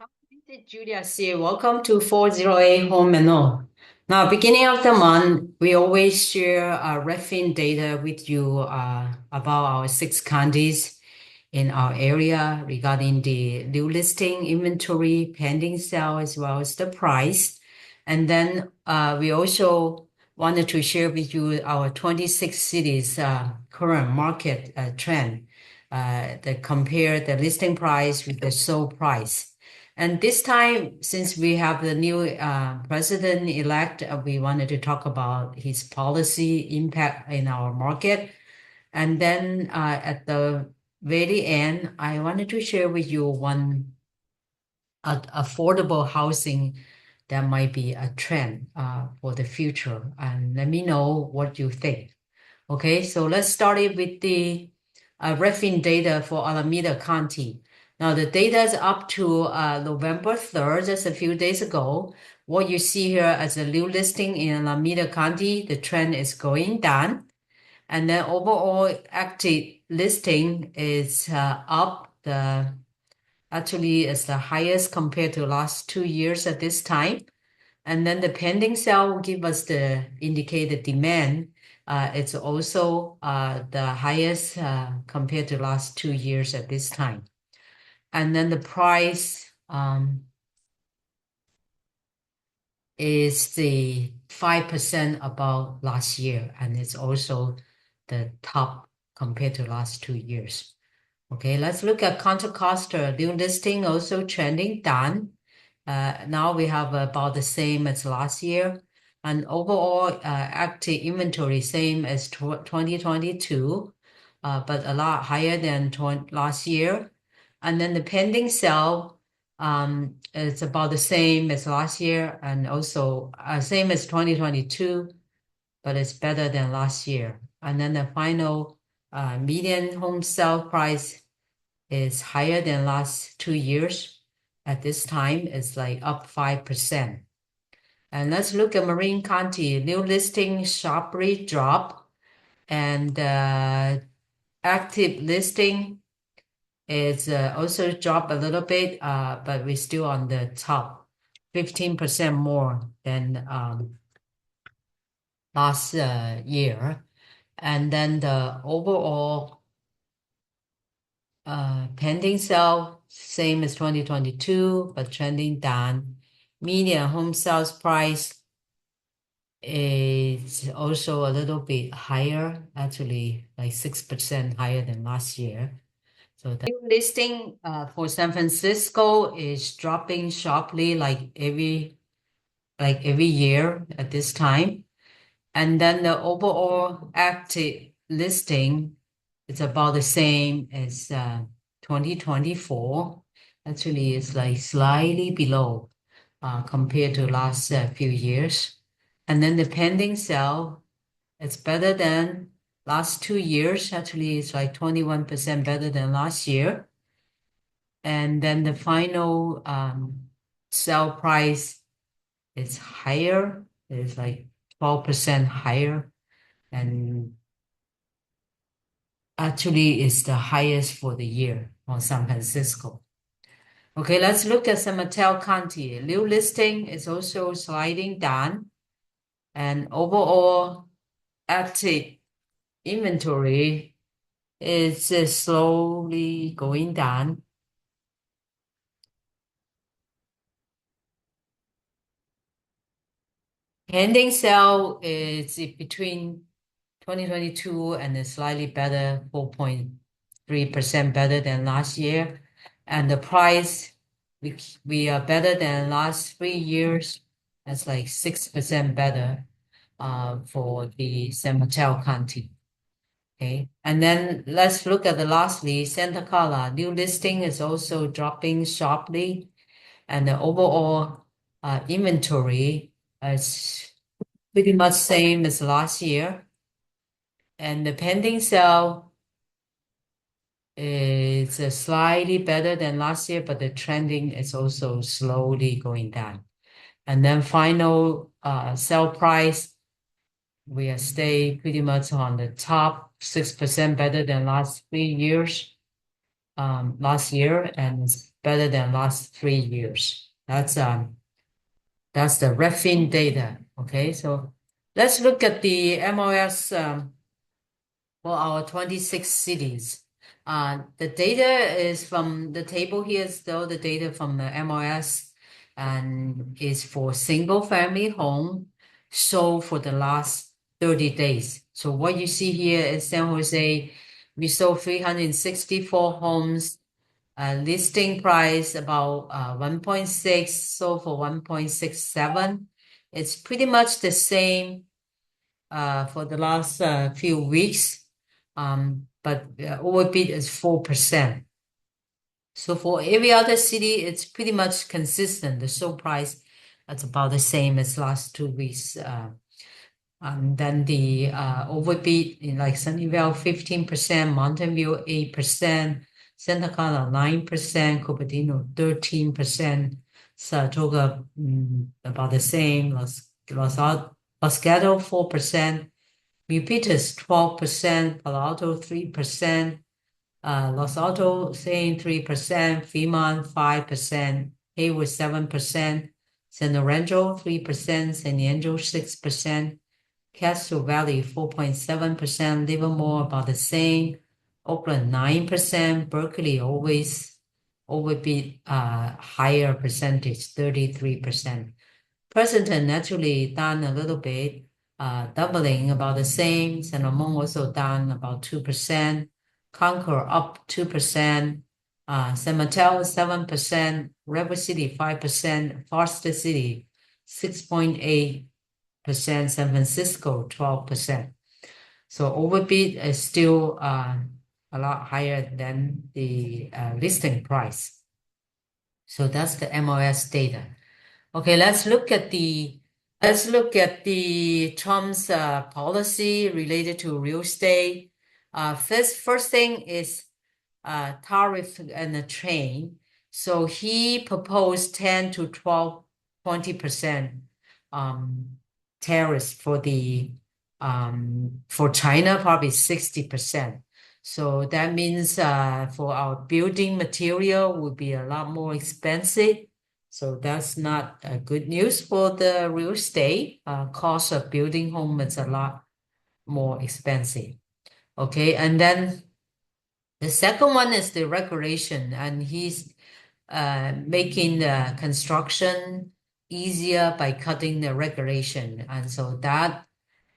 This is Julia C. Welcome to 408 Home and All. Now, beginning of the month, we always share Redfin data with you about our 6 counties in our area regarding the new listing, inventory, pending sale, as well as the price. And then we also wanted to share with you our 26 cities current market trend that compare the listing price with the sold price. And this time, since we have the new president-elect, we wanted to talk about his policy impact in our market. And then at the very end, I wanted to share with you one affordable housing that might be a trend for the future. And let me know what you think. Okay, so let's start it with the Redfin data for Alameda County. Now the data is up to November 3rd, just a few days ago. What you see here as a new listing in Alameda County, the trend is going down. And then overall active listing is up. Actually is the highest compared to last 2 years at this time. And then the pending sale will give us the indicated demand. It's also the highest compared to last 2 years at this time. And then the price is the 5% above last year, and it's also the top compared to last 2 years. Okay, let's look at Contra Costa. New listing also trending down. Now we have about the same as last year. And overall active inventory, same as 2022, but a lot higher than last year. And then the pending sale, it's about the same as last year and also same as 2022, but it's better than last year. And then the final median home sale price is higher than last 2 years. At this time, it's like up 5%. And let's look at Marin County. New listing sharply drop, and active listing is also drop a little bit, but we're still on the top, 15% more than last year. And then the overall pending sale, same as 2022, but trending down. Median home sales price is also a little bit higher, actually like 6% higher than last year. So the new listing for San Francisco is dropping sharply like every year at this time. And then the overall active listing is about the same as 2024. Actually, it's like slightly below compared to last few years. And then the pending sale, it's better than last 2 years. Actually, it's like 21% better than last year. And then the final sale price is higher. It's like 12% higher. And actually is the highest for the year on San Francisco. Okay, let's look at San Mateo County. New listing is also sliding down, and overall active inventory is slowly going down. Pending sale is between 2022 and is slightly better, 4.3% better than last year. And the price, we are better than last 3 years. That's like 6% better for the San Mateo County. Okay, and then let's look at the lastly, Santa Clara. New listing is also dropping sharply, and the overall inventory is pretty much same as last year. And the pending sale is slightly better than last year, but the trending is also slowly going down. And then final sale price, we stay pretty much on the top, 6% better than last 3 years. Last year, and better than last 3 years. That's the Redfin data. Okay, so let's look at the MLS for our 26 cities. The data is from the table here is still the data from the MLS and is for single family home sold for the last 30 days. So what you see here is San Jose, we sold 364 homes, listing price about 1.6, sold for 1.67. It's pretty much the same for the last few weeks, but overbid is 4%. So for every other city, it's pretty much consistent. The sold price is about the same as last 2 weeks. Then the overbid in like Sunnyvale 15%, Mountain View 8%, Santa Clara 9%, Cupertino 13%, Saratoga about the same, Los Gatos 4%, Milpitas 12%, Palo Alto 3%, Los Altos saying 3%, Fremont 5%, Hayward 7%, San Lorenzo 3%, San Leandro 6%, Castro Valley 4.7%, Livermore about the same, Oakland 9%, Berkeley always overbid higher percentage, 33%. Pleasanton naturally down a little bit, doubling about the same. San Ramon also down about 2%. Concord up 2%. San Mateo 7%. Redwood City 5%. Foster City 6.8%. San Francisco 12%. So overbid is still a lot higher than the listing price. So that's the MLS data. Okay, let's look at the Trump's policy related to real estate. First thing is tariff and the trade. So he proposed 10 to 12, 20% tariffs for the for China, probably 60%. So that means for our building material would be a lot more expensive. So that's not good news for the real estate. Cost of building home is a lot more expensive. Okay, and then the second one is the regulation, and he's making the construction easier by cutting the regulation, and so that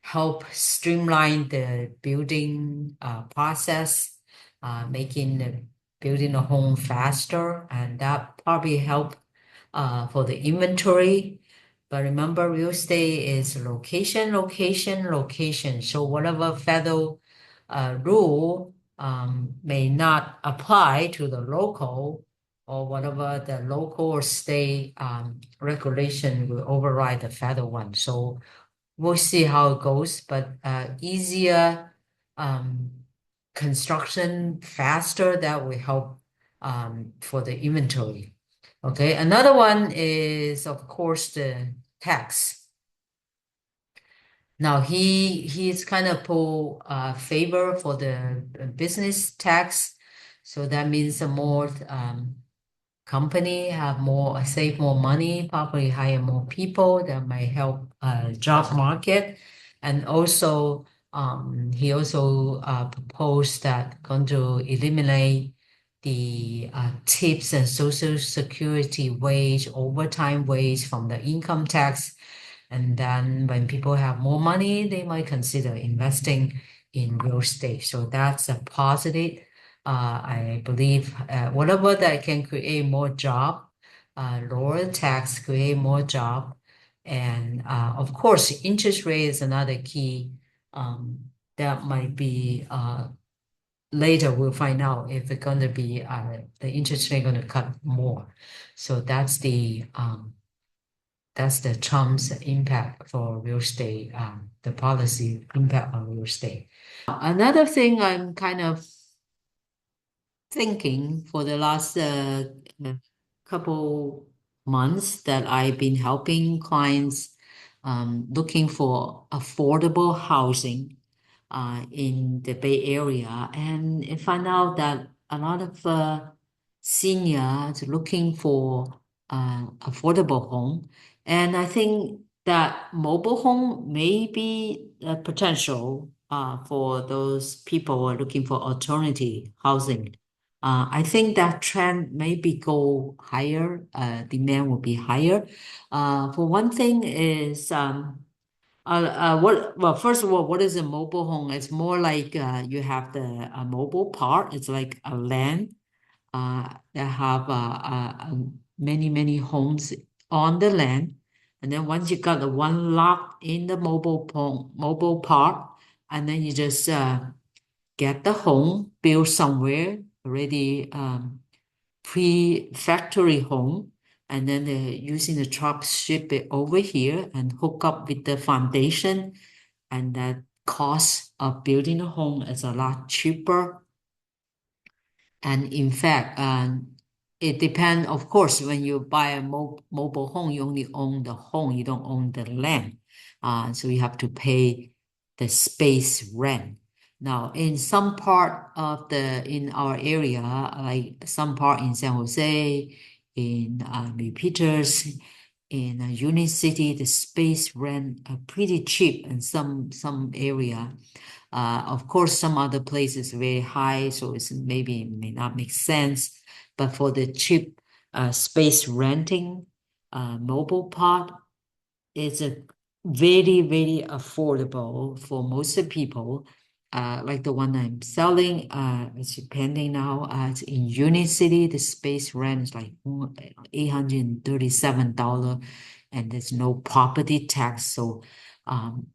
help streamline the building process, making the building a home faster, and that probably help for the inventory. But remember, real estate is location, location, location. So whatever federal rule may not apply to the local, or whatever the local or state regulation will override the federal one. So we'll see how it goes, but easier construction, faster, that will help for the inventory. Okay, another one is, of course, the tax. Now he's kind of pull favor for the business tax, so that means the more company have more save more money, probably hire more people. That might help job market, and also he also proposed that going to eliminate the tips and social security wage, overtime wage from the income tax. And then when people have more money, they might consider investing in real estate. So that's a positive. I believe whatever that can create more job, lower tax, create more job. And of course, interest rate is another key. That might be later we'll find out if it's going to be the interest rate going to cut more. So that's the Trump's impact for real estate, the policy impact on real estate. Another thing I'm kind of thinking for the last couple months that I've been helping clients looking for affordable housing in the Bay Area, and I found out that a lot of seniors looking for affordable home. And I think that mobile home may be a potential for those people who are looking for alternative housing. I think that trend maybe go higher, demand will be higher. For one thing is well, first of all, what is a mobile home? It's more like you have the mobile part. It's like a land that have many homes on the land. And then once you got the one lot in the mobile park, and then you just get the home built somewhere already pre-factory home, and then they're using the truck ship it over here and hook up with the foundation, and that cost of building a home is a lot cheaper. And in fact, it depends, of course, when you buy a mobile home, you only own the home, you don't own the land. So you have to pay the space rent. Now, in some part of in our area, like some part in San Jose, in Milpitas, in Union City, the space rent are pretty cheap in some area. Of course, some other places very high, so it's maybe it may not make sense. But for the cheap space renting, mobile part is a very affordable for most of the people. Like the one I'm selling, it's pending now. It's in Union City. The space rent is like $837, and there's no property tax. So and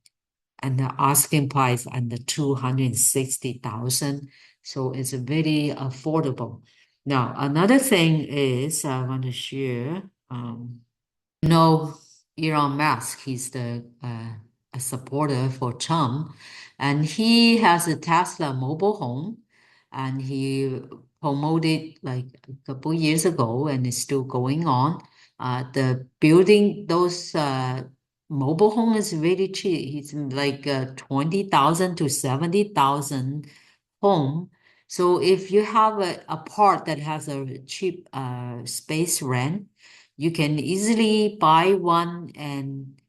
the asking price under 260,000. So it's very affordable. Now, another thing is I want to share, you know, Elon Musk, he's the a supporter for Trump, and he has a Tesla mobile home, and he promoted like a couple years ago, and it's still going on. The building those mobile home is very cheap. It's like 20,000 to 70,000 home. So if you have a part that has a cheap space rent, you can easily buy one and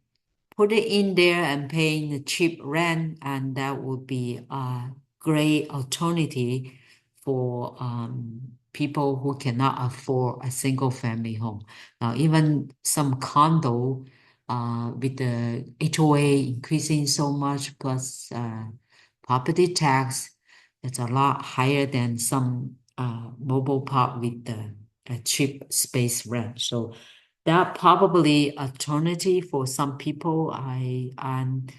put it in there and paying the cheap rent, and that would be a great alternative for people who cannot afford a single family home. Now, even some condo with the HOA increasing so much plus property tax, it's a lot higher than some mobile park with the cheap space rent. So that probably alternative for some people. And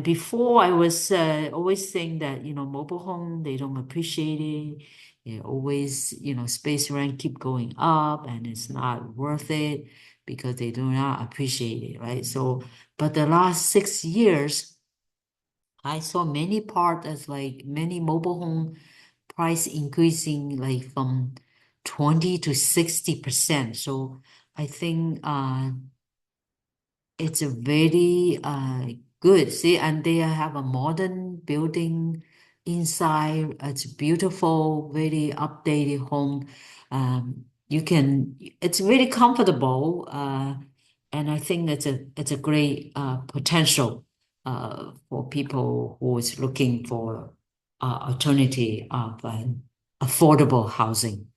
before I was always saying that mobile home they don't appreciate it. They always space rent keep going up and it's not worth it because they do not appreciate it, right? So, but the last 6 years, I saw many part as like many mobile home price increasing like from 20 to 60%. So I think it's a very good. See, and they have a modern building inside. It's beautiful, very updated home. It's really comfortable. And I think it's a great potential for people who is looking for alternative of affordable housing.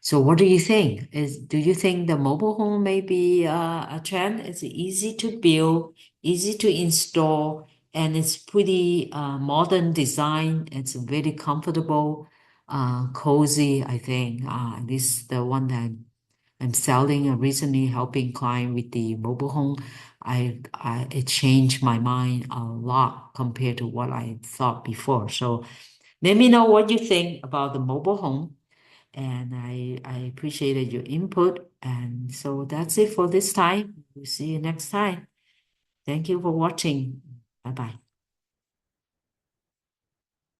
So what do you think? Do you think the mobile home may be a trend? It's easy to build, easy to install, and it's pretty modern design. It's very comfortable, cozy, I think. This is the one that I'm selling and recently helping client with the mobile home. It changed my mind a lot compared to what I thought before. So let me know what you think about the mobile home. And I appreciated your input. And so that's it for this time. We'll see you next time. Thank you for watching. Bye bye.